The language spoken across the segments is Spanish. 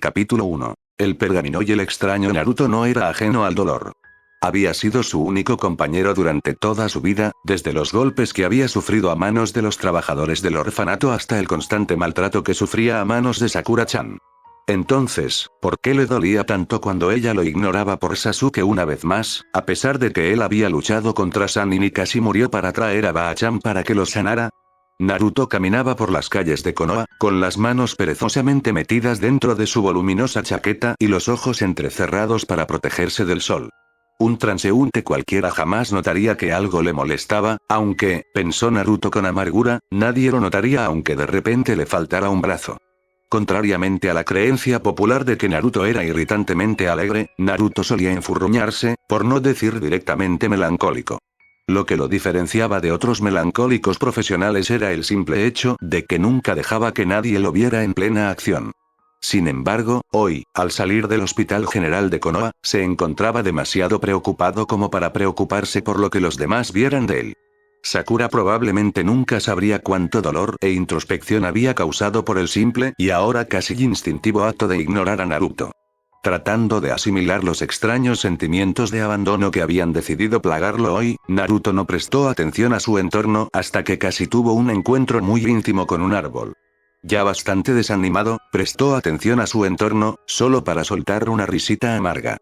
Capítulo 1. El pergamino y el extraño Naruto no era ajeno al dolor. Había sido su único compañero durante toda su vida, desde los golpes que había sufrido a manos de los trabajadores del orfanato hasta el constante maltrato que sufría a manos de Sakura-chan. Entonces, ¿por qué le dolía tanto cuando ella lo ignoraba por Sasuke una vez más, a pesar de que él había luchado contra Sannin y casi murió para traer a Baa-chan para que lo sanara? Naruto caminaba por las calles de Konoha, con las manos perezosamente metidas dentro de su voluminosa chaqueta y los ojos entrecerrados para protegerse del sol. Un transeúnte cualquiera jamás notaría que algo le molestaba, aunque, pensó Naruto con amargura, nadie lo notaría aunque de repente le faltara un brazo. Contrariamente a la creencia popular de que Naruto era irritantemente alegre, Naruto solía enfurruñarse, por no decir directamente melancólico. Lo que lo diferenciaba de otros melancólicos profesionales era el simple hecho de que nunca dejaba que nadie lo viera en plena acción. Sin embargo, hoy, al salir del Hospital General de Konoha, se encontraba demasiado preocupado como para preocuparse por lo que los demás vieran de él. Sakura probablemente nunca sabría cuánto dolor e introspección había causado por el simple y ahora casi instintivo acto de ignorar a Naruto. Tratando de asimilar los extraños sentimientos de abandono que habían decidido plagarlo hoy, Naruto no prestó atención a su entorno hasta que casi tuvo un encuentro muy íntimo con un árbol. Ya bastante desanimado, prestó atención a su entorno, solo para soltar una risita amarga.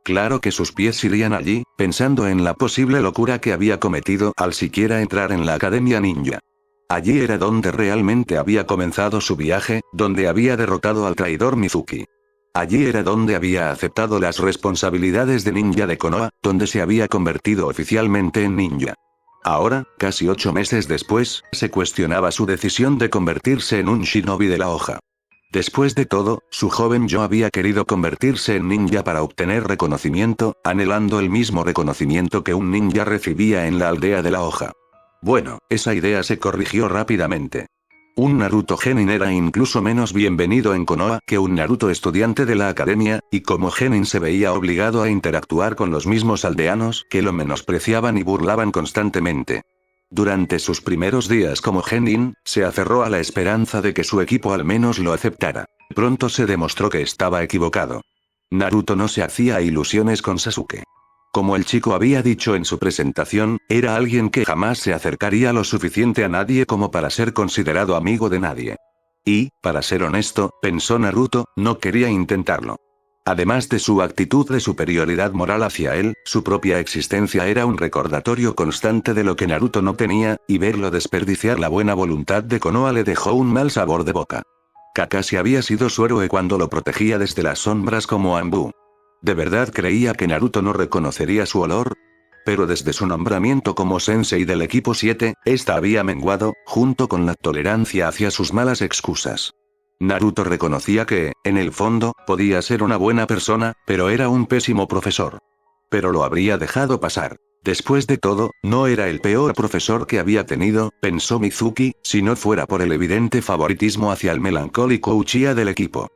Claro que sus pies irían allí, pensando en la posible locura que había cometido al siquiera entrar en la Academia Ninja. Allí era donde realmente había comenzado su viaje, donde había derrotado al traidor Mizuki. Allí era donde había aceptado las responsabilidades de ninja de Konoha, donde se había convertido oficialmente en ninja. Ahora, casi 8 meses después, se cuestionaba su decisión de convertirse en un shinobi de la hoja. Después de todo, su joven yo había querido convertirse en ninja para obtener reconocimiento, anhelando el mismo reconocimiento que un ninja recibía en la aldea de la hoja. Bueno, esa idea se corrigió rápidamente. Un Naruto Genin era incluso menos bienvenido en Konoha que un Naruto estudiante de la academia, y como Genin se veía obligado a interactuar con los mismos aldeanos que lo menospreciaban y burlaban constantemente. Durante sus primeros días como Genin, se aferró a la esperanza de que su equipo al menos lo aceptara. Pronto se demostró que estaba equivocado. Naruto no se hacía ilusiones con Sasuke. Como el chico había dicho en su presentación, era alguien que jamás se acercaría lo suficiente a nadie como para ser considerado amigo de nadie. Y, para ser honesto, pensó Naruto, no quería intentarlo. Además de su actitud de superioridad moral hacia él, su propia existencia era un recordatorio constante de lo que Naruto no tenía, y verlo desperdiciar la buena voluntad de Konoha le dejó un mal sabor de boca. Kakashi había sido su héroe cuando lo protegía desde las sombras como Anbu. ¿De verdad creía que Naruto no reconocería su olor? Pero desde su nombramiento como sensei del equipo 7, esta había menguado, junto con la tolerancia hacia sus malas excusas. Naruto reconocía que, en el fondo, podía ser una buena persona, pero era un pésimo profesor. Pero lo habría dejado pasar. Después de todo, no era el peor profesor que había tenido, pensó Mizuki, si no fuera por el evidente favoritismo hacia el melancólico Uchiha del equipo.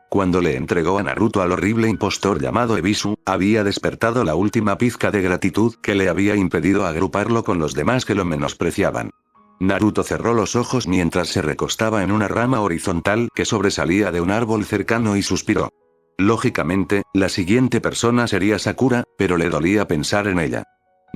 Cuando le entregó a Naruto al horrible impostor llamado Ebisu, había despertado la última pizca de gratitud que le había impedido agruparlo con los demás que lo menospreciaban. Naruto cerró los ojos mientras se recostaba en una rama horizontal que sobresalía de un árbol cercano y suspiró. Lógicamente, la siguiente persona sería Sakura, pero le dolía pensar en ella.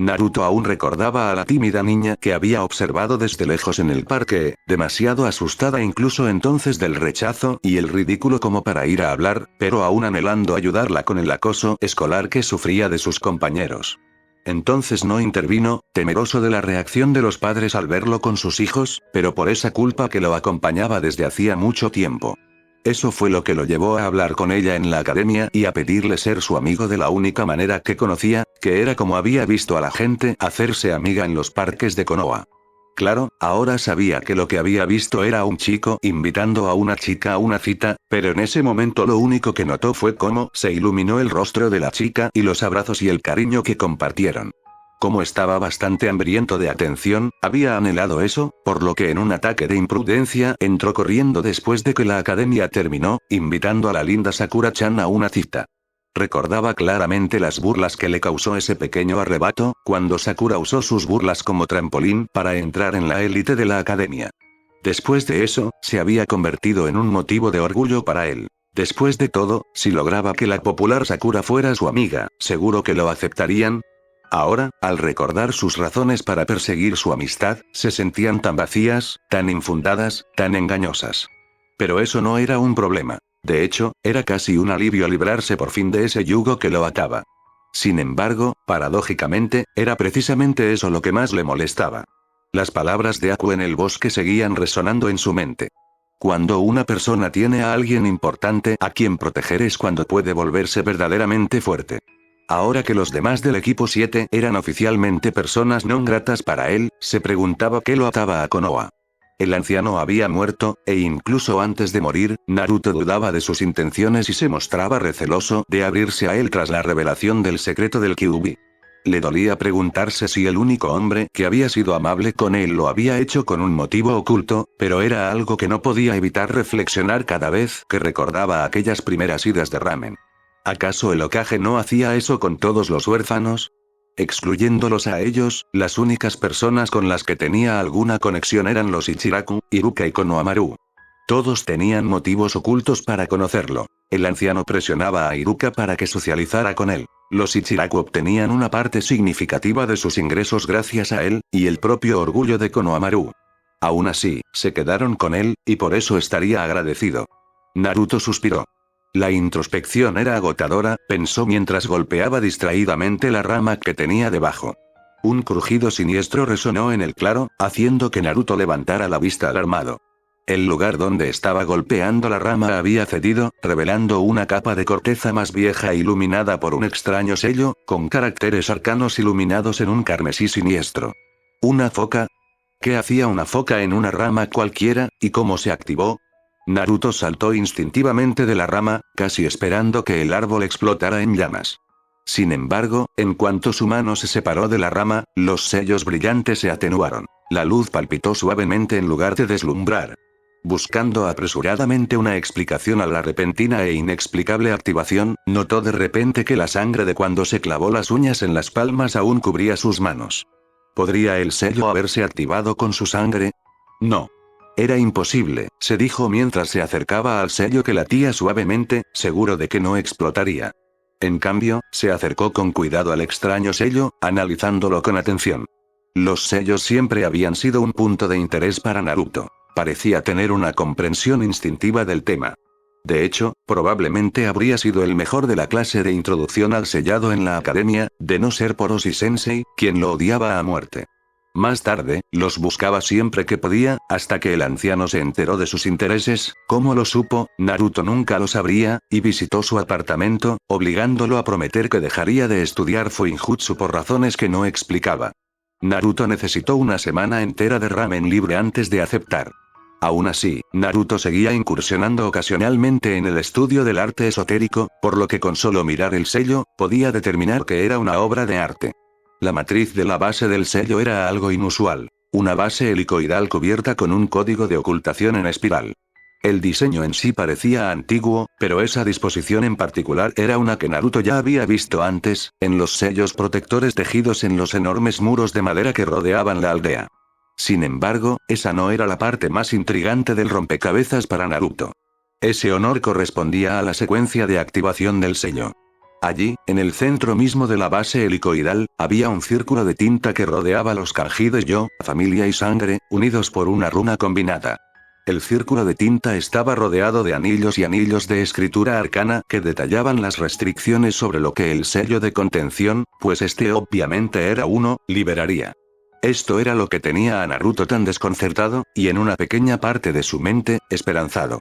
Naruto aún recordaba a la tímida niña que había observado desde lejos en el parque, demasiado asustada incluso entonces del rechazo y el ridículo como para ir a hablar, pero aún anhelando ayudarla con el acoso escolar que sufría de sus compañeros. Entonces no intervino, temeroso de la reacción de los padres al verlo con sus hijos, pero por esa culpa que lo acompañaba desde hacía mucho tiempo. Eso fue lo que lo llevó a hablar con ella en la academia y a pedirle ser su amigo de la única manera que conocía, que era como había visto a la gente hacerse amiga en los parques de Konoha. Claro, ahora sabía que lo que había visto era un chico invitando a una chica a una cita, pero en ese momento lo único que notó fue cómo se iluminó el rostro de la chica y los abrazos y el cariño que compartieron. Como estaba bastante hambriento de atención, había anhelado eso, por lo que en un ataque de imprudencia entró corriendo después de que la academia terminó, invitando a la linda Sakura-chan a una cita. Recordaba claramente las burlas que le causó ese pequeño arrebato, cuando Sakura usó sus burlas como trampolín para entrar en la élite de la academia. Después de eso, se había convertido en un motivo de orgullo para él. Después de todo, si lograba que la popular Sakura fuera su amiga, ¿seguro que lo aceptarían? Ahora, al recordar sus razones para perseguir su amistad, se sentían tan vacías, tan infundadas, tan engañosas. Pero eso no era un problema. De hecho, era casi un alivio librarse por fin de ese yugo que lo ataba. Sin embargo, paradójicamente, era precisamente eso lo que más le molestaba. Las palabras de Aku en el bosque seguían resonando en su mente. Cuando una persona tiene a alguien importante a quien proteger es cuando puede volverse verdaderamente fuerte. Ahora que los demás del equipo 7 eran oficialmente personas no gratas para él, se preguntaba qué lo ataba a Konoha. El anciano había muerto, e incluso antes de morir, Naruto dudaba de sus intenciones y se mostraba receloso de abrirse a él tras la revelación del secreto del Kyuubi. Le dolía preguntarse si el único hombre que había sido amable con él lo había hecho con un motivo oculto, pero era algo que no podía evitar reflexionar cada vez que recordaba aquellas primeras idas de ramen. ¿Acaso el Hokage no hacía eso con todos los huérfanos? Excluyéndolos a ellos, las únicas personas con las que tenía alguna conexión eran los Ichiraku, Iruka y Konohamaru. Todos tenían motivos ocultos para conocerlo. El anciano presionaba a Iruka para que socializara con él. Los Ichiraku obtenían una parte significativa de sus ingresos gracias a él, y el propio orgullo de Konohamaru. Aún así, se quedaron con él, y por eso estaría agradecido. Naruto suspiró. La introspección era agotadora, pensó mientras golpeaba distraídamente la rama que tenía debajo. Un crujido siniestro resonó en el claro, haciendo que Naruto levantara la vista alarmado. El lugar donde estaba golpeando la rama había cedido, revelando una capa de corteza más vieja iluminada por un extraño sello, con caracteres arcanos iluminados en un carmesí siniestro. ¿Una foca? ¿Qué hacía una foca en una rama cualquiera, y cómo se activó? Naruto saltó instintivamente de la rama, casi esperando que el árbol explotara en llamas. Sin embargo, en cuanto su mano se separó de la rama, los sellos brillantes se atenuaron. La luz palpitó suavemente en lugar de deslumbrar. Buscando apresuradamente una explicación a la repentina e inexplicable activación, notó de repente que la sangre de cuando se clavó las uñas en las palmas aún cubría sus manos. ¿Podría el sello haberse activado con su sangre? No. Era imposible, se dijo mientras se acercaba al sello que latía suavemente, seguro de que no explotaría. En cambio, se acercó con cuidado al extraño sello, analizándolo con atención. Los sellos siempre habían sido un punto de interés para Naruto. Parecía tener una comprensión instintiva del tema. De hecho, probablemente habría sido el mejor de la clase de introducción al sellado en la academia, de no ser por Oshi-sensei, quien lo odiaba a muerte. Más tarde, los buscaba siempre que podía, hasta que el anciano se enteró de sus intereses. ¿Cómo lo supo? Naruto nunca lo sabría, y visitó su apartamento, obligándolo a prometer que dejaría de estudiar Fuinjutsu por razones que no explicaba. Naruto necesitó una semana entera de ramen libre antes de aceptar. Aún así, Naruto seguía incursionando ocasionalmente en el estudio del arte esotérico, por lo que con solo mirar el sello, podía determinar que era una obra de arte. La matriz de la base del sello era algo inusual. Una base helicoidal cubierta con un código de ocultación en espiral. El diseño en sí parecía antiguo, pero esa disposición en particular era una que Naruto ya había visto antes, en los sellos protectores tejidos en los enormes muros de madera que rodeaban la aldea. Sin embargo, esa no era la parte más intrigante del rompecabezas para Naruto. Ese honor correspondía a la secuencia de activación del sello. Allí, en el centro mismo de la base helicoidal, había un círculo de tinta que rodeaba los kanji de Yo, familia y sangre, unidos por una runa combinada. El círculo de tinta estaba rodeado de anillos y anillos de escritura arcana que detallaban las restricciones sobre lo que el sello de contención, pues este obviamente era uno, liberaría. Esto era lo que tenía a Naruto tan desconcertado, y en una pequeña parte de su mente, esperanzado.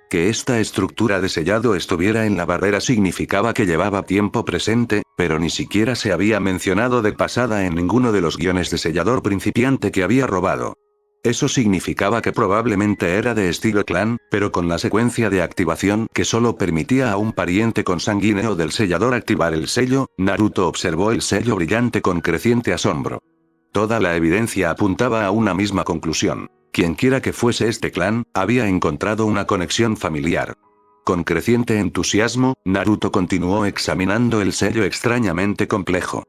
Que esta estructura de sellado estuviera en la barrera significaba que llevaba tiempo presente, pero ni siquiera se había mencionado de pasada en ninguno de los guiones de sellador principiante que había robado. Eso significaba que probablemente era de estilo clan, pero con la secuencia de activación que solo permitía a un pariente consanguíneo del sellador activar el sello. Naruto observó el sello brillante con creciente asombro. Toda la evidencia apuntaba a una misma conclusión. Quienquiera que fuese este clan, había encontrado una conexión familiar. Con creciente entusiasmo, Naruto continuó examinando el sello extrañamente complejo.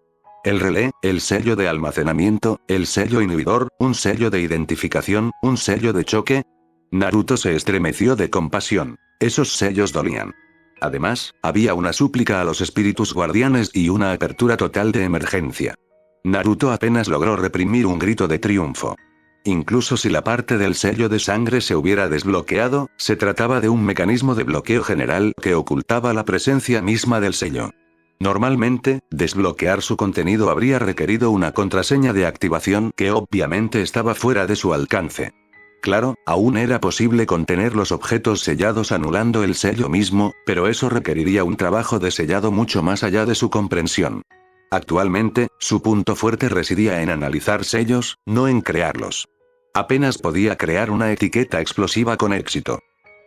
El relé, el sello de almacenamiento, el sello inhibidor, un sello de identificación, un sello de choque. Naruto se estremeció de compasión. Esos sellos dolían. Además, había una súplica a los espíritus guardianes y una apertura total de emergencia. Naruto apenas logró reprimir un grito de triunfo. Incluso si la parte del sello de sangre se hubiera desbloqueado, se trataba de un mecanismo de bloqueo general que ocultaba la presencia misma del sello. Normalmente, desbloquear su contenido habría requerido una contraseña de activación que obviamente estaba fuera de su alcance. Claro, aún era posible contener los objetos sellados anulando el sello mismo, pero eso requeriría un trabajo de sellado mucho más allá de su comprensión. Actualmente, su punto fuerte residía en analizar sellos, no en crearlos. Apenas podía crear una etiqueta explosiva con éxito.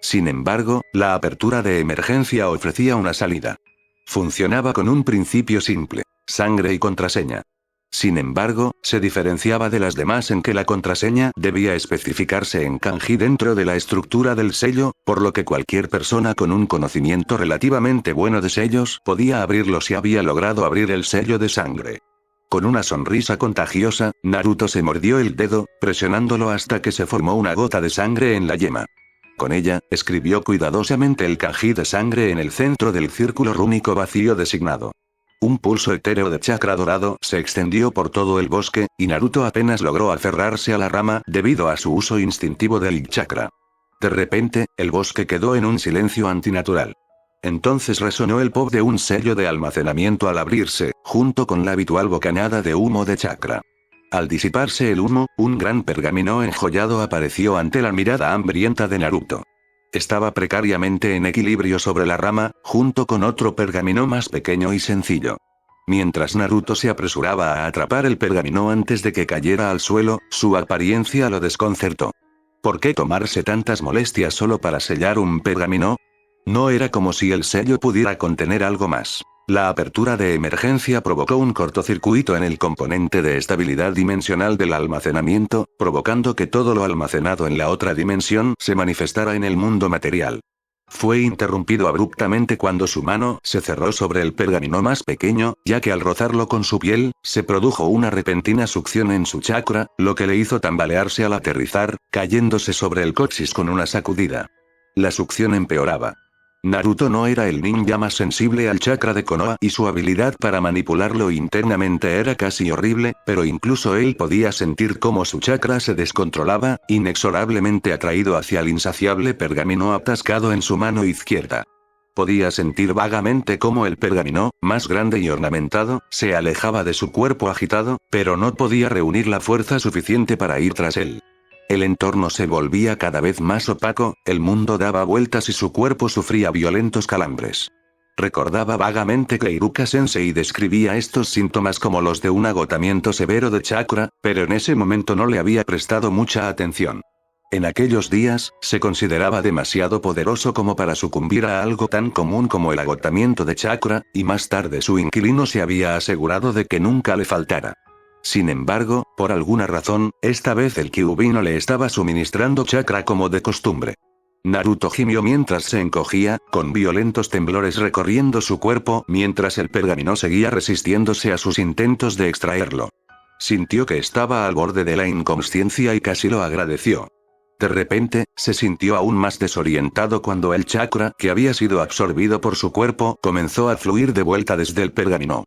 Sin embargo, la apertura de emergencia ofrecía una salida. Funcionaba con un principio simple: sangre y contraseña. Sin embargo, se diferenciaba de las demás en que la contraseña debía especificarse en kanji dentro de la estructura del sello, por lo que cualquier persona con un conocimiento relativamente bueno de sellos podía abrirlo si había logrado abrir el sello de sangre. Con una sonrisa contagiosa, Naruto se mordió el dedo, presionándolo hasta que se formó una gota de sangre en la yema. Con ella, escribió cuidadosamente el kanji de sangre en el centro del círculo rúnico vacío designado. Un pulso etéreo de chakra dorado se extendió por todo el bosque, y Naruto apenas logró aferrarse a la rama debido a su uso instintivo del chakra. De repente, el bosque quedó en un silencio antinatural. Entonces resonó el pop de un sello de almacenamiento al abrirse, junto con la habitual bocanada de humo de chakra. Al disiparse el humo, un gran pergamino enjollado apareció ante la mirada hambrienta de Naruto. Estaba precariamente en equilibrio sobre la rama, junto con otro pergamino más pequeño y sencillo. Mientras Naruto se apresuraba a atrapar el pergamino antes de que cayera al suelo, su apariencia lo desconcertó. ¿Por qué tomarse tantas molestias solo para sellar un pergamino? No era como si el sello pudiera contener algo más. La apertura de emergencia provocó un cortocircuito en el componente de estabilidad dimensional del almacenamiento, provocando que todo lo almacenado en la otra dimensión se manifestara en el mundo material. Fue interrumpido abruptamente cuando su mano se cerró sobre el pergamino más pequeño, ya que al rozarlo con su piel, se produjo una repentina succión en su chakra, lo que le hizo tambalearse al aterrizar, cayéndose sobre el coxis con una sacudida. La succión empeoraba. Naruto no era el ninja más sensible al chakra de Konoha y su habilidad para manipularlo internamente era casi horrible, pero incluso él podía sentir cómo su chakra se descontrolaba, inexorablemente atraído hacia el insaciable pergamino atascado en su mano izquierda. Podía sentir vagamente cómo el pergamino, más grande y ornamentado, se alejaba de su cuerpo agitado, pero no podía reunir la fuerza suficiente para ir tras él. El entorno se volvía cada vez más opaco, el mundo daba vueltas y su cuerpo sufría violentos calambres. Recordaba vagamente que Iruka-sensei describía estos síntomas como los de un agotamiento severo de chakra, pero en ese momento no le había prestado mucha atención. En aquellos días, se consideraba demasiado poderoso como para sucumbir a algo tan común como el agotamiento de chakra, y más tarde su inquilino se había asegurado de que nunca le faltara. Sin embargo, por alguna razón, esta vez el Kyuubi no le estaba suministrando chakra como de costumbre. Naruto gimió mientras se encogía, con violentos temblores recorriendo su cuerpo mientras el pergamino seguía resistiéndose a sus intentos de extraerlo. Sintió que estaba al borde de la inconsciencia y casi lo agradeció. De repente, se sintió aún más desorientado cuando el chakra que había sido absorbido por su cuerpo comenzó a fluir de vuelta desde el pergamino.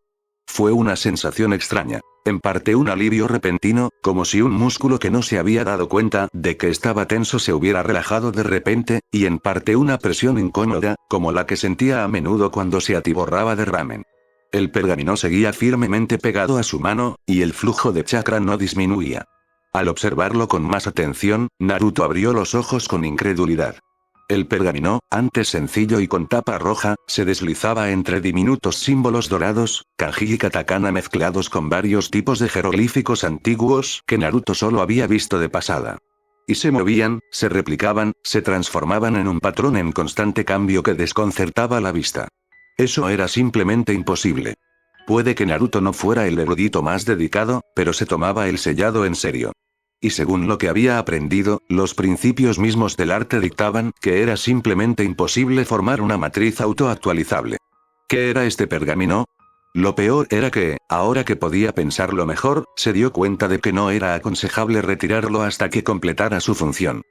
Fue una sensación extraña. En parte un alivio repentino, como si un músculo que no se había dado cuenta de que estaba tenso se hubiera relajado de repente, y en parte una presión incómoda, como la que sentía a menudo cuando se atiborraba de ramen. El pergamino seguía firmemente pegado a su mano, y el flujo de chakra no disminuía. Al observarlo con más atención, Naruto abrió los ojos con incredulidad. El pergamino, antes sencillo y con tapa roja, se deslizaba entre diminutos símbolos dorados, kanji y katakana mezclados con varios tipos de jeroglíficos antiguos que Naruto solo había visto de pasada. Y se movían, se replicaban, se transformaban en un patrón en constante cambio que desconcertaba la vista. Eso era simplemente imposible. Puede que Naruto no fuera el erudito más dedicado, pero se tomaba el sellado en serio. Y según lo que había aprendido, los principios mismos del arte dictaban que era simplemente imposible formar una matriz autoactualizable. ¿Qué era este pergamino? Lo peor era que, ahora que podía pensarlo mejor, se dio cuenta de que no era aconsejable retirarlo hasta que completara su función.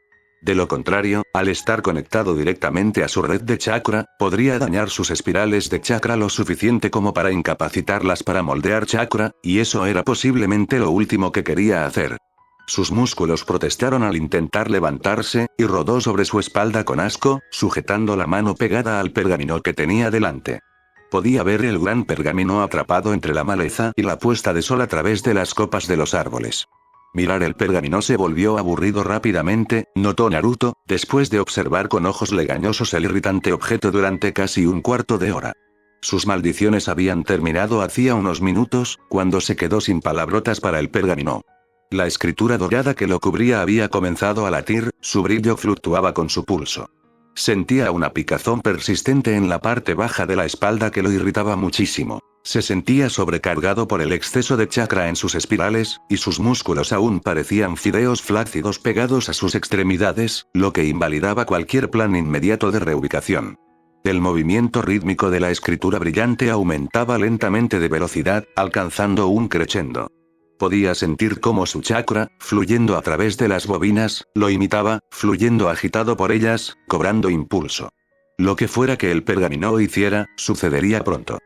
De lo contrario, al estar conectado directamente a su red de chakra, podría dañar sus espirales de chakra lo suficiente como para incapacitarlas para moldear chakra, y eso era posiblemente lo último que quería hacer. Sus músculos protestaron al intentar levantarse, y rodó sobre su espalda con asco, sujetando la mano pegada al pergamino que tenía delante. Podía ver el gran pergamino atrapado entre la maleza y la puesta de sol a través de las copas de los árboles. Mirar el pergamino se volvió aburrido rápidamente, notó Naruto, después de observar con ojos legañosos el irritante objeto durante casi un cuarto de hora. Sus maldiciones habían terminado hacía unos minutos, cuando se quedó sin palabrotas para el pergamino. La escritura dorada que lo cubría había comenzado a latir, su brillo fluctuaba con su pulso. Sentía una picazón persistente en la parte baja de la espalda que lo irritaba muchísimo. Se sentía sobrecargado por el exceso de chakra en sus espirales, y sus músculos aún parecían fideos flácidos pegados a sus extremidades, lo que invalidaba cualquier plan inmediato de reubicación. El movimiento rítmico de la escritura brillante aumentaba lentamente de velocidad, alcanzando un crescendo. Podía sentir cómo su chakra, fluyendo a través de las bobinas, lo imitaba, fluyendo agitado por ellas, cobrando impulso. Lo que fuera que el pergamino hiciera, sucedería pronto.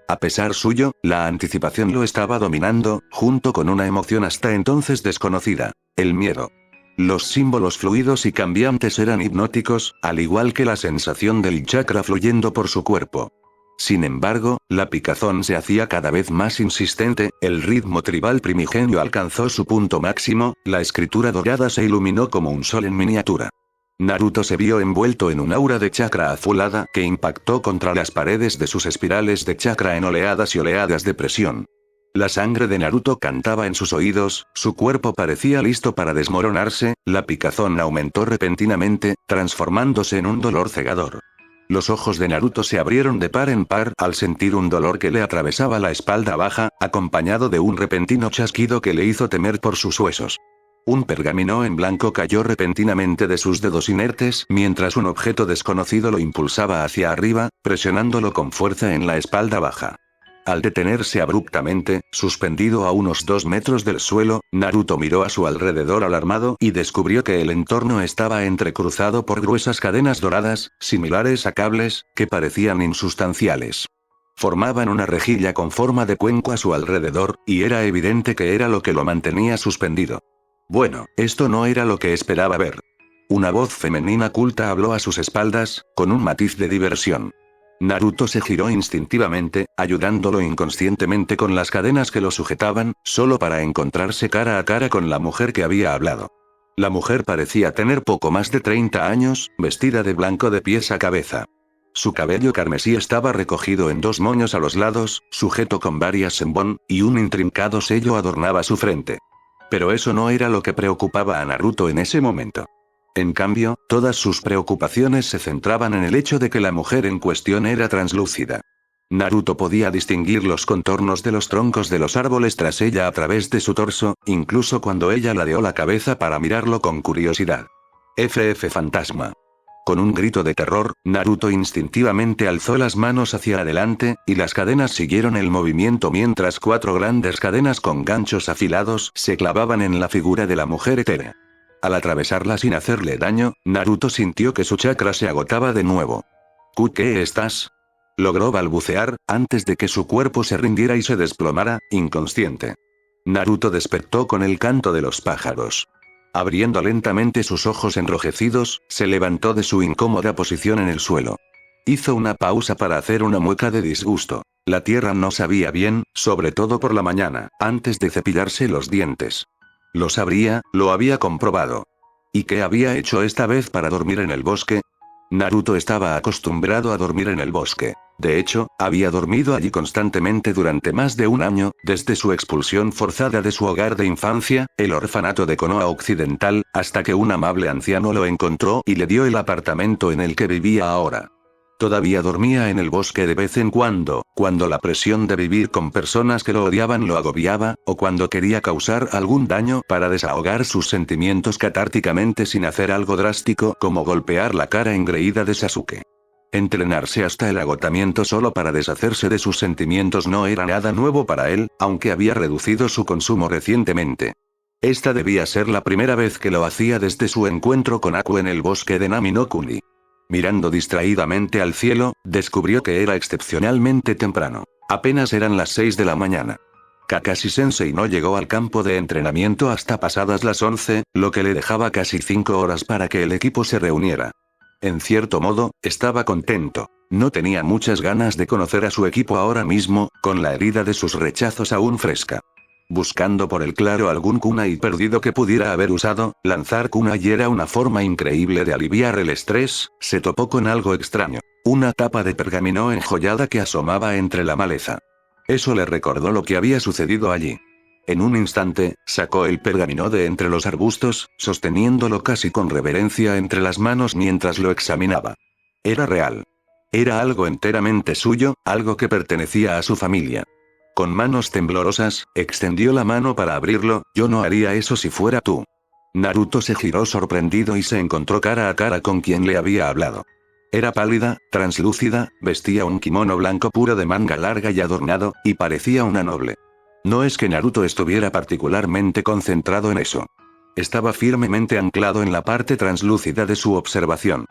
A pesar suyo, la anticipación lo estaba dominando, junto con una emoción hasta entonces desconocida: el miedo. Los símbolos fluidos y cambiantes eran hipnóticos, al igual que la sensación del chakra fluyendo por su cuerpo. Sin embargo, la picazón se hacía cada vez más insistente, el ritmo tribal primigenio alcanzó su punto máximo, la escritura dorada se iluminó como un sol en miniatura. Naruto se vio envuelto en un aura de chakra azulada que impactó contra las paredes de sus espirales de chakra en oleadas y oleadas de presión. La sangre de Naruto cantaba en sus oídos, su cuerpo parecía listo para desmoronarse, la picazón aumentó repentinamente, transformándose en un dolor cegador. Los ojos de Naruto se abrieron de par en par al sentir un dolor que le atravesaba la espalda baja, acompañado de un repentino chasquido que le hizo temer por sus huesos. Un pergamino en blanco cayó repentinamente de sus dedos inertes mientras un objeto desconocido lo impulsaba hacia arriba, presionándolo con fuerza en la espalda baja. Al detenerse abruptamente, suspendido a unos 2 metros del suelo, Naruto miró a su alrededor alarmado y descubrió que el entorno estaba entrecruzado por gruesas cadenas doradas, similares a cables, que parecían insustanciales. Formaban una rejilla con forma de cuenco a su alrededor, y era evidente que era lo que lo mantenía suspendido. Bueno, esto no era lo que esperaba ver. Una voz femenina culta habló a sus espaldas, con un matiz de diversión. Naruto se giró instintivamente, ayudándolo inconscientemente con las cadenas que lo sujetaban, solo para encontrarse cara a cara con la mujer que había hablado. La mujer parecía tener poco más de 30 años, vestida de blanco de pies a cabeza. Su cabello carmesí estaba recogido en 2 moños a los lados, sujeto con varias senbon, y un intrincado sello adornaba su frente. Pero eso no era lo que preocupaba a Naruto en ese momento. En cambio, todas sus preocupaciones se centraban en el hecho de que la mujer en cuestión era translúcida. Naruto podía distinguir los contornos de los troncos de los árboles tras ella a través de su torso, incluso cuando ella ladeó la cabeza para mirarlo con curiosidad. FF fantasma. Con un grito de terror, Naruto instintivamente alzó las manos hacia adelante, y las cadenas siguieron el movimiento mientras 4 grandes cadenas con ganchos afilados se clavaban en la figura de la mujer etérea. Al atravesarla sin hacerle daño, Naruto sintió que su chakra se agotaba de nuevo. ¿Qué estás? Logró balbucear, antes de que su cuerpo se rindiera y se desplomara, inconsciente. Naruto despertó con el canto de los pájaros. Abriendo lentamente sus ojos enrojecidos, se levantó de su incómoda posición en el suelo. Hizo una pausa para hacer una mueca de disgusto. La tierra no sabía bien, sobre todo por la mañana, antes de cepillarse los dientes. Lo sabría, lo había comprobado. ¿Y qué había hecho esta vez para dormir en el bosque? Naruto estaba acostumbrado a dormir en el bosque. De hecho, había dormido allí constantemente durante más de un año, desde su expulsión forzada de su hogar de infancia, el orfanato de Konoha Occidental, hasta que un amable anciano lo encontró y le dio el apartamento en el que vivía ahora. Todavía dormía en el bosque de vez en cuando la presión de vivir con personas que lo odiaban lo agobiaba, o cuando quería causar algún daño para desahogar sus sentimientos catárticamente sin hacer algo drástico como golpear la cara engreída de Sasuke. Entrenarse hasta el agotamiento solo para deshacerse de sus sentimientos no era nada nuevo para él, aunque había reducido su consumo recientemente. Esta debía ser la primera vez que lo hacía desde su encuentro con Aku en el bosque de Naminokuni. Mirando distraídamente al cielo, descubrió que era excepcionalmente temprano. Apenas eran las 6 de la mañana. Kakashi Sensei no llegó al campo de entrenamiento hasta pasadas las 11, lo que le dejaba casi 5 horas para que el equipo se reuniera. En cierto modo, estaba contento. No tenía muchas ganas de conocer a su equipo ahora mismo, con la herida de sus rechazos aún fresca. Buscando por el claro algún kunai perdido que pudiera haber usado, lanzar kunai era una forma increíble de aliviar el estrés, se topó con algo extraño. Una tapa de pergamino enjollada que asomaba entre la maleza. Eso le recordó lo que había sucedido allí. En un instante, sacó el pergamino de entre los arbustos, sosteniéndolo casi con reverencia entre las manos mientras lo examinaba. Era real. Era algo enteramente suyo, algo que pertenecía a su familia. Con manos temblorosas, extendió la mano para abrirlo. Yo no haría eso si fuera tú. Naruto se giró sorprendido y se encontró cara a cara con quien le había hablado. Era pálida, translúcida, vestía un kimono blanco puro de manga larga y adornado, y parecía una noble. No es que Naruto estuviera particularmente concentrado en eso. Estaba firmemente anclado en la parte translúcida de su observación.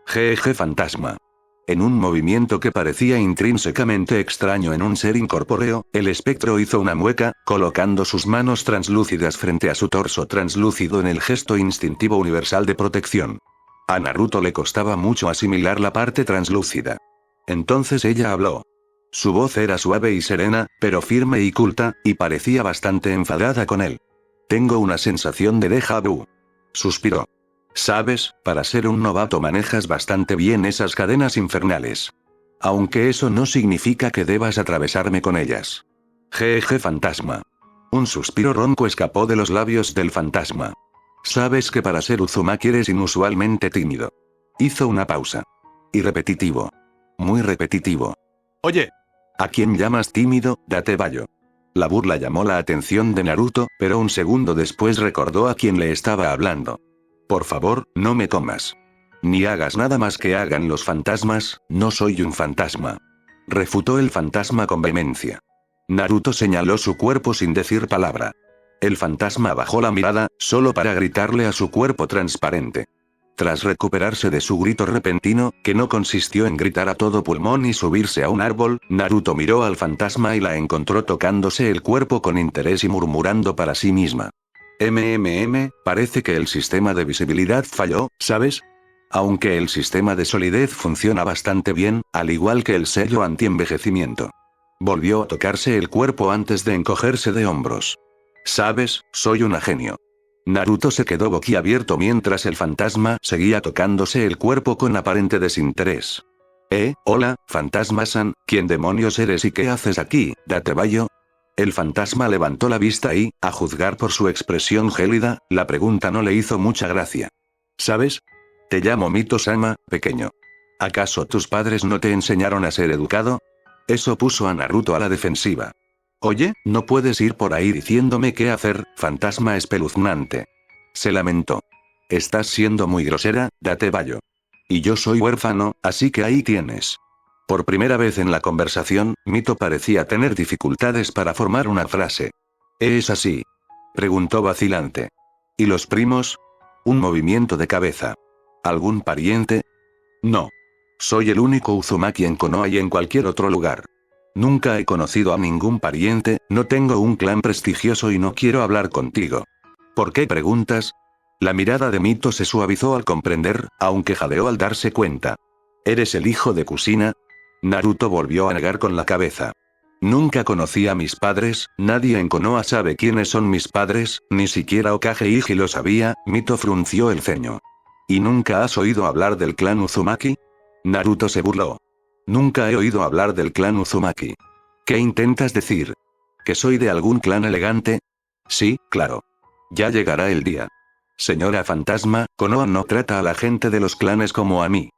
Jeje fantasma. En un movimiento que parecía intrínsecamente extraño en un ser incorpóreo, el espectro hizo una mueca, colocando sus manos translúcidas frente a su torso translúcido en el gesto instintivo universal de protección. A Naruto le costaba mucho asimilar la parte translúcida. Entonces ella habló. Su voz era suave y serena, pero firme y culta, y parecía bastante enfadada con él. Tengo una sensación de déjà vu. Suspiró. Sabes, para ser un novato manejas bastante bien esas cadenas infernales. Aunque eso no significa que debas atravesarme con ellas. Jeje fantasma. Un suspiro ronco escapó de los labios del fantasma. Sabes que para ser Uzumaki eres inusualmente tímido. Hizo una pausa. Y repetitivo. Muy repetitivo. Oye. ¿A quién llamas tímido, Datebayo? La burla llamó la atención de Naruto, pero un segundo después recordó a quién le estaba hablando. Por favor, no me comas. Ni hagas nada más que hagan los fantasmas, no soy un fantasma. Refutó el fantasma con vehemencia. Naruto señaló su cuerpo sin decir palabra. El fantasma bajó la mirada, solo para gritarle a su cuerpo transparente. Tras recuperarse de su grito repentino, que no consistió en gritar a todo pulmón y subirse a un árbol, Naruto miró al fantasma y la encontró tocándose el cuerpo con interés y murmurando para sí misma. Parece que el sistema de visibilidad falló, ¿sabes? Aunque el sistema de solidez funciona bastante bien, al igual que el sello anti-envejecimiento. Volvió a tocarse el cuerpo antes de encogerse de hombros. ¿Sabes? Soy un genio. Naruto se quedó boquiabierto mientras el fantasma seguía tocándose el cuerpo con aparente desinterés. Hola, fantasma-san, ¿quién demonios eres y qué haces aquí, Datebayo? El fantasma levantó la vista y, a juzgar por su expresión gélida, la pregunta no le hizo mucha gracia. ¿Sabes? Te llamo Mito-sama, pequeño. ¿Acaso tus padres no te enseñaron a ser educado? Eso puso a Naruto a la defensiva. Oye, no puedes ir por ahí diciéndome qué hacer, fantasma espeluznante. Se lamentó. Estás siendo muy grosera, Datebayo. Y yo soy huérfano, así que ahí tienes. Por primera vez en la conversación, Mito parecía tener dificultades para formar una frase. ¿Es así? Preguntó vacilante. ¿Y los primos? Un movimiento de cabeza. ¿Algún pariente? No. Soy el único Uzumaki en Konoha y en cualquier otro lugar. Nunca he conocido a ningún pariente, no tengo un clan prestigioso y no quiero hablar contigo. ¿Por qué preguntas? La mirada de Mito se suavizó al comprender, aunque jadeó al darse cuenta. ¿Eres el hijo de Kushina? Naruto volvió a negar con la cabeza. Nunca conocí a mis padres, nadie en Konoha sabe quiénes son mis padres, ni siquiera Okage Iji lo sabía, Mito frunció el ceño. ¿Y nunca has oído hablar del clan Uzumaki? Naruto se burló. Nunca he oído hablar del clan Uzumaki. ¿Qué intentas decir? ¿Que soy de algún clan elegante? Sí, claro. Ya llegará el día. Señora fantasma, Konoha no trata a la gente de los clanes como a mí.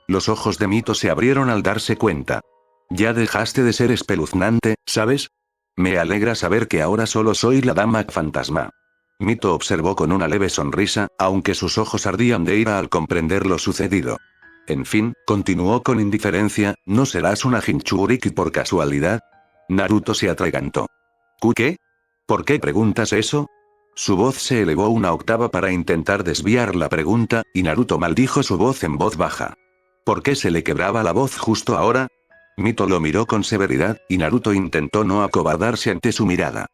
Los ojos de Mito se abrieron al darse cuenta. Ya dejaste de ser espeluznante, ¿sabes? Me alegra saber que ahora solo soy la dama fantasma. Mito observó con una leve sonrisa, aunque sus ojos ardían de ira al comprender lo sucedido. En fin, continuó con indiferencia, ¿no serás una Jinchuriki por casualidad? Naruto se atragantó. ¿Qué? ¿Por qué preguntas eso? Su voz se elevó una octava para intentar desviar la pregunta, y Naruto maldijo su voz en voz baja. ¿Por qué se le quebraba la voz justo ahora? Mito lo miró con severidad, y Naruto intentó no acobardarse ante su mirada.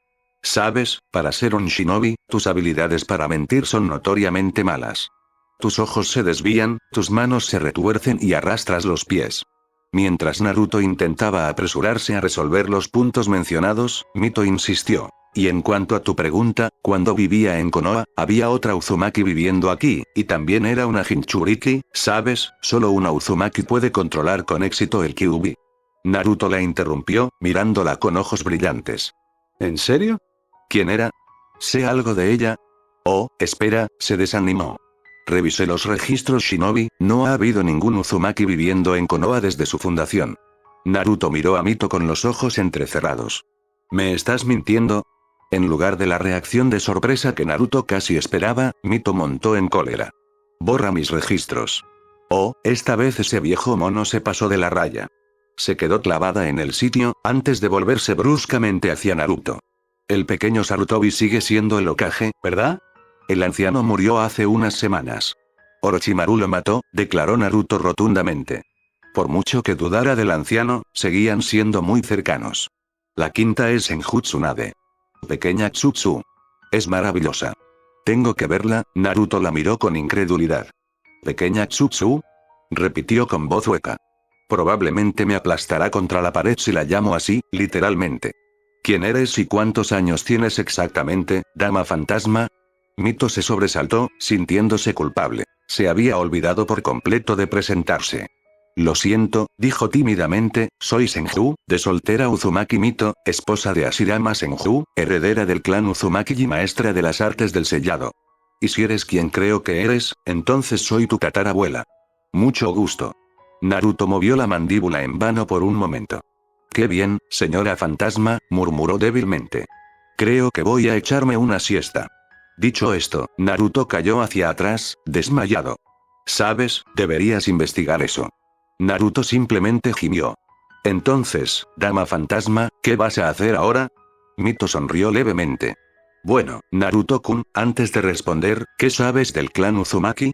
Sabes, para ser un shinobi, tus habilidades para mentir son notoriamente malas. Tus ojos se desvían, tus manos se retuercen y arrastras los pies. Mientras Naruto intentaba apresurarse a resolver los puntos mencionados, Mito insistió. Y en cuanto a tu pregunta, cuando vivía en Konoha, había otra Uzumaki viviendo aquí, y también era una Jinchuriki, ¿sabes? Solo una Uzumaki puede controlar con éxito el Kyuubi. Naruto la interrumpió, mirándola con ojos brillantes. ¿En serio? ¿Quién era? ¿Sé algo de ella? Oh, espera, se desanimó. Revisé los registros Shinobi, no ha habido ningún Uzumaki viviendo en Konoha desde su fundación. Naruto miró a Mito con los ojos entrecerrados. ¿Me estás mintiendo? En lugar de la reacción de sorpresa que Naruto casi esperaba, Mito montó en cólera. Borra mis registros. Oh, esta vez ese viejo mono se pasó de la raya. Se quedó clavada en el sitio, antes de volverse bruscamente hacia Naruto. El pequeño Sarutobi sigue siendo el Hokage, ¿verdad? El anciano murió hace unas semanas. Orochimaru lo mató, declaró Naruto rotundamente. Por mucho que dudara del anciano, seguían siendo muy cercanos. La quinta es Senju Tsunade. Pequeña Tsutsu. Es maravillosa. Tengo que verla, Naruto la miró con incredulidad. ¿Pequeña Tsutsu? Repitió con voz hueca. Probablemente me aplastará contra la pared si la llamo así, literalmente. ¿Quién eres y cuántos años tienes exactamente, dama fantasma? Mito se sobresaltó, sintiéndose culpable. Se había olvidado por completo de presentarse. Lo siento, dijo tímidamente, soy Senju, de soltera Uzumaki Mito, esposa de Hashirama Senju, heredera del clan Uzumaki y maestra de las artes del sellado. Y si eres quien creo que eres, entonces soy tu tatarabuela. Mucho gusto. Naruto movió la mandíbula en vano por un momento. Qué bien, señora fantasma, murmuró débilmente. Creo que voy a echarme una siesta. Dicho esto, Naruto cayó hacia atrás, desmayado. ¿Sabes? Deberías investigar eso. Naruto simplemente gimió. Entonces, dama fantasma, ¿qué vas a hacer ahora? Mito sonrió levemente. Bueno, Naruto-kun, antes de responder, ¿qué sabes del clan Uzumaki?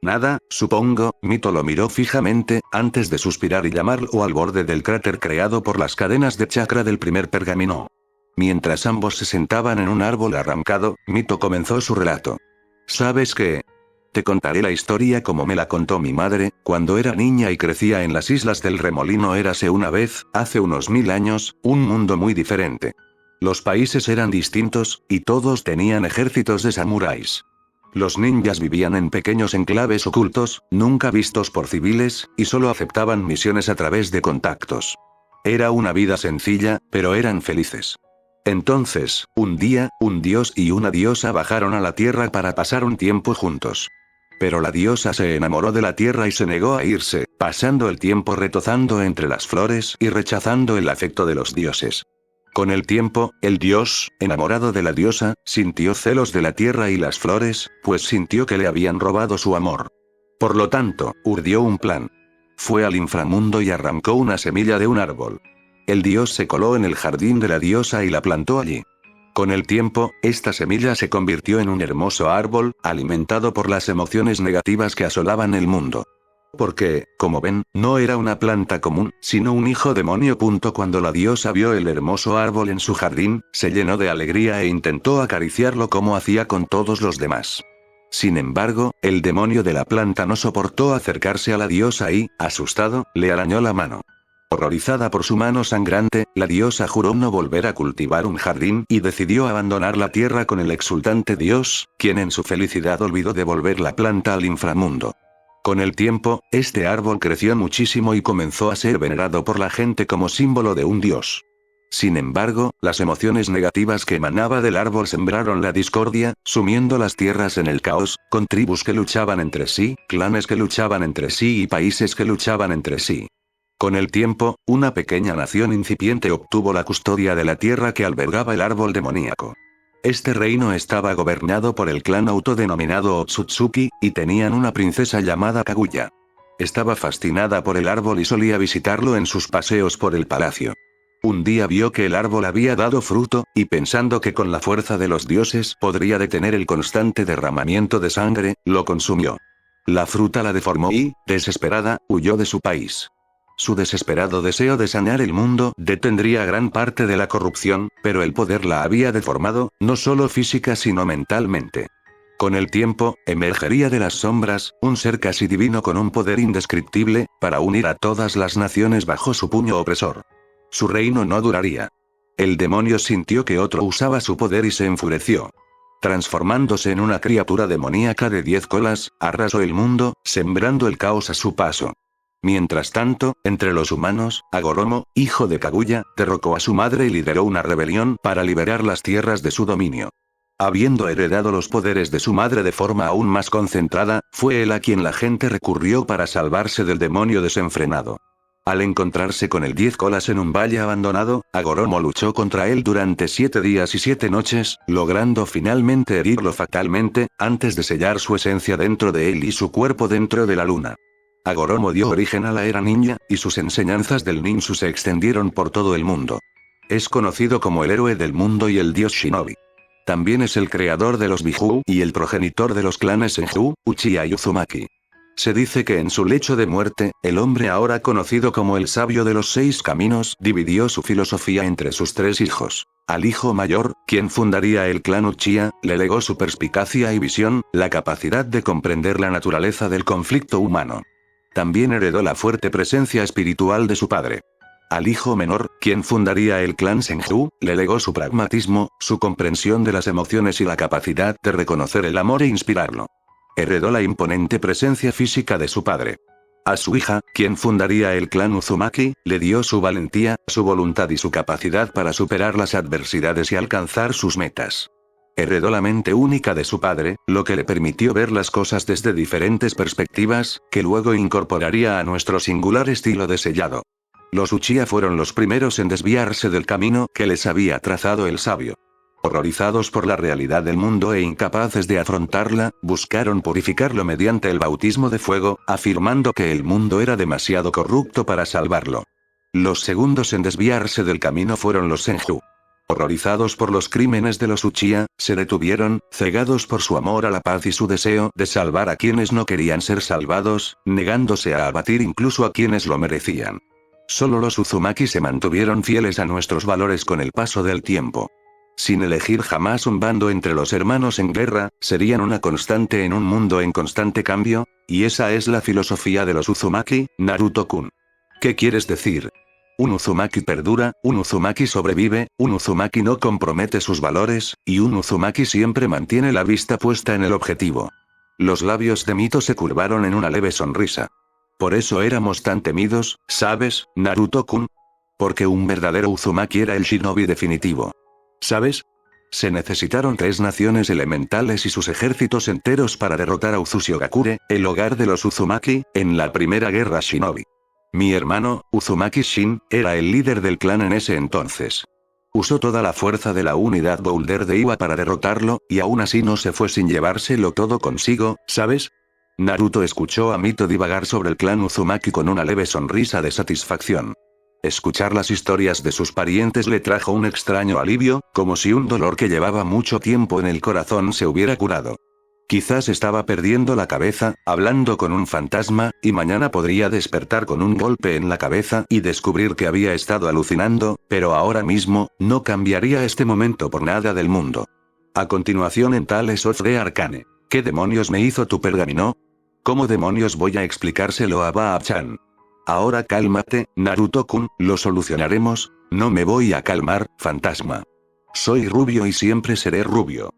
Nada, supongo, Mito lo miró fijamente, antes de suspirar y llamarlo al borde del cráter creado por las cadenas de chakra del primer pergamino. Mientras ambos se sentaban en un árbol arrancado, Mito comenzó su relato. ¿Sabes qué? Te contaré la historia como me la contó mi madre, cuando era niña y crecía en las islas del Remolino. Érase una vez, hace unos 1000 años, un mundo muy diferente. Los países eran distintos, y todos tenían ejércitos de samuráis. Los ninjas vivían en pequeños enclaves ocultos, nunca vistos por civiles, y solo aceptaban misiones a través de contactos. Era una vida sencilla, pero eran felices. Entonces, un día, un dios y una diosa bajaron a la tierra para pasar un tiempo juntos. Pero la diosa se enamoró de la tierra y se negó a irse, pasando el tiempo retozando entre las flores y rechazando el afecto de los dioses. Con el tiempo, el dios, enamorado de la diosa, sintió celos de la tierra y las flores, pues sintió que le habían robado su amor. Por lo tanto, urdió un plan. Fue al inframundo y arrancó una semilla de un árbol. El dios se coló en el jardín de la diosa y la plantó allí. Con el tiempo, esta semilla se convirtió en un hermoso árbol, alimentado por las emociones negativas que asolaban el mundo. Porque, como ven, no era una planta común, sino un hijo demonio. Cuando la diosa vio el hermoso árbol en su jardín, se llenó de alegría e intentó acariciarlo como hacía con todos los demás. Sin embargo, el demonio de la planta no soportó acercarse a la diosa y, asustado, le arañó la mano. Horrorizada por su mano sangrante, la diosa juró no volver a cultivar un jardín y decidió abandonar la tierra con el exultante dios, quien en su felicidad olvidó devolver la planta al inframundo. Con el tiempo, este árbol creció muchísimo y comenzó a ser venerado por la gente como símbolo de un dios. Sin embargo, las emociones negativas que emanaba del árbol sembraron la discordia, sumiendo las tierras en el caos, con tribus que luchaban entre sí, clanes que luchaban entre sí y países que luchaban entre sí. Con el tiempo, una pequeña nación incipiente obtuvo la custodia de la tierra que albergaba el árbol demoníaco. Este reino estaba gobernado por el clan autodenominado Otsutsuki, y tenían una princesa llamada Kaguya. Estaba fascinada por el árbol y solía visitarlo en sus paseos por el palacio. Un día vio que el árbol había dado fruto, y pensando que con la fuerza de los dioses podría detener el constante derramamiento de sangre, lo consumió. La fruta la deformó y, desesperada, huyó de su país. Su desesperado deseo de sanar el mundo detendría gran parte de la corrupción, pero el poder la había deformado, no solo física sino mentalmente. Con el tiempo, emergería de las sombras, un ser casi divino con un poder indescriptible, para unir a todas las naciones bajo su puño opresor. Su reino no duraría. El demonio sintió que otro usaba su poder y se enfureció. Transformándose en una criatura demoníaca de 10 colas, arrasó el mundo, sembrando el caos a su paso. Mientras tanto, entre los humanos, Agoromo, hijo de Kaguya, derrocó a su madre y lideró una rebelión para liberar las tierras de su dominio. Habiendo heredado los poderes de su madre de forma aún más concentrada, fue él a quien la gente recurrió para salvarse del demonio desenfrenado. Al encontrarse con el 10 colas en un valle abandonado, Agoromo luchó contra él durante 7 días y 7 noches, logrando finalmente herirlo fatalmente, antes de sellar su esencia dentro de él y su cuerpo dentro de la luna. Agoromo dio origen a la era ninja, y sus enseñanzas del ninjutsu se extendieron por todo el mundo. Es conocido como el héroe del mundo y el dios shinobi. También es el creador de los Biju y el progenitor de los clanes Senju, Uchiha y Uzumaki. Se dice que en su lecho de muerte, el hombre ahora conocido como el sabio de los 6 caminos dividió su filosofía entre sus 3 hijos. Al hijo mayor, quien fundaría el clan Uchiha, le legó su perspicacia y visión, la capacidad de comprender la naturaleza del conflicto humano. También heredó la fuerte presencia espiritual de su padre. Al hijo menor, quien fundaría el clan Senju, le legó su pragmatismo, su comprensión de las emociones y la capacidad de reconocer el amor e inspirarlo. Heredó la imponente presencia física de su padre. A su hija, quien fundaría el clan Uzumaki, le dio su valentía, su voluntad y su capacidad para superar las adversidades y alcanzar sus metas. Heredó la mente única de su padre, lo que le permitió ver las cosas desde diferentes perspectivas, que luego incorporaría a nuestro singular estilo de sellado. Los Uchiha fueron los primeros en desviarse del camino que les había trazado el sabio. Horrorizados por la realidad del mundo e incapaces de afrontarla, buscaron purificarlo mediante el bautismo de fuego, afirmando que el mundo era demasiado corrupto para salvarlo. Los segundos en desviarse del camino fueron los Senju. Horrorizados por los crímenes de los Uchiha, se detuvieron, cegados por su amor a la paz y su deseo de salvar a quienes no querían ser salvados, negándose a abatir incluso a quienes lo merecían. Solo los Uzumaki se mantuvieron fieles a nuestros valores con el paso del tiempo. Sin elegir jamás un bando entre los hermanos en guerra, serían una constante en un mundo en constante cambio, y esa es la filosofía de los Uzumaki, Naruto-kun. ¿Qué quieres decir? Un Uzumaki perdura, un Uzumaki sobrevive, un Uzumaki no compromete sus valores, y un Uzumaki siempre mantiene la vista puesta en el objetivo. Los labios de Mito se curvaron en una leve sonrisa. Por eso éramos tan temidos, ¿sabes, Naruto-kun? Porque un verdadero Uzumaki era el shinobi definitivo. ¿Sabes? Se necesitaron 3 naciones elementales y sus ejércitos enteros para derrotar a Uzushigakure, el hogar de los Uzumaki, en la primera guerra shinobi. Mi hermano, Uzumaki Shin, era el líder del clan en ese entonces. Usó toda la fuerza de la unidad Boulder de Iwa para derrotarlo, y aún así no se fue sin llevárselo todo consigo, ¿sabes? Naruto escuchó a Mito divagar sobre el clan Uzumaki con una leve sonrisa de satisfacción. Escuchar las historias de sus parientes le trajo un extraño alivio, como si un dolor que llevaba mucho tiempo en el corazón se hubiera curado. Quizás estaba perdiendo la cabeza, hablando con un fantasma, y mañana podría despertar con un golpe en la cabeza y descubrir que había estado alucinando, pero ahora mismo, no cambiaría este momento por nada del mundo. A continuación en Tales of the Arcane. ¿Qué demonios me hizo tu pergamino? ¿Cómo demonios voy a explicárselo a Baa-chan? Ahora cálmate, Naruto-kun, lo solucionaremos. No me voy a calmar, fantasma. Soy rubio y siempre seré rubio.